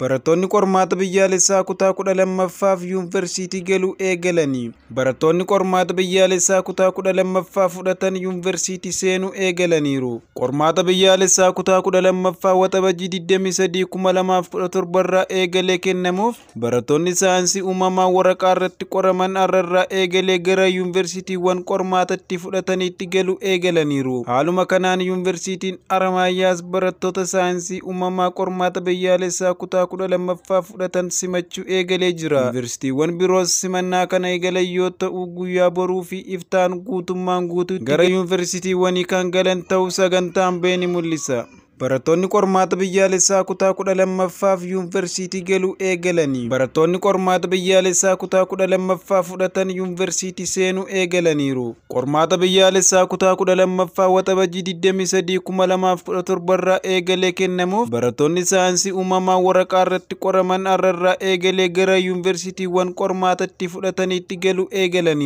Barattoonni qormaata biyyaalessaa kutaa 12ffaaf yuunivarsiitii galuu eegalanii. Barattoonni qormaata biyyaalessaa kutaa 12ffaa fudhatan yuunivarsiitii seenuu eegalaniiru. Qormaata biyyaalessaa kutaa 12ffaa waxabajii 23 2017 irraa eegalee kennamuuf barattoonni saayinsii uumamaa waraqaa irratti qoraman irraa eegalee gara yuunivarsiitiiwwan qormaatatti fudhataniitti galuu eegalaniiru. Haaluma kanaan yuunivarsiitiin Haramaayaas barattoota saayinsii uumamaa qormaata biyyaalessaa kutaa 12ffaa fudhatan simachuu eegalee jira. Yuunivarsiitiiwwan biroos simannaa kana eegalan yoo ta'u guyyaa boruu fi iftaan guutummaan guutuutti gara yuunivarsiitiiwwanii kan galan ta'uu sagantaan ba'e ni mul'isa. Barattoonni qormaata biyyaalessaa kutaa 12ffaaf yuunivarsiitii galuu eegalanii. Barattoonni qormaata biyyaalessaa kutaa 12ffaa fudhatan yuunivarsiitii seenuu eegalaniiru. Qormaata biyyaalessaa kutaa 12ffaa waxabajii 23 2017 irraa eegalee kennamuuf barattoonni saayinsii uumamaa waraqaa irratti qoraman irraa eegalee gara yuunivarsiitiiwwan qormaatatti fudhataniitti galuu eegalaniiru.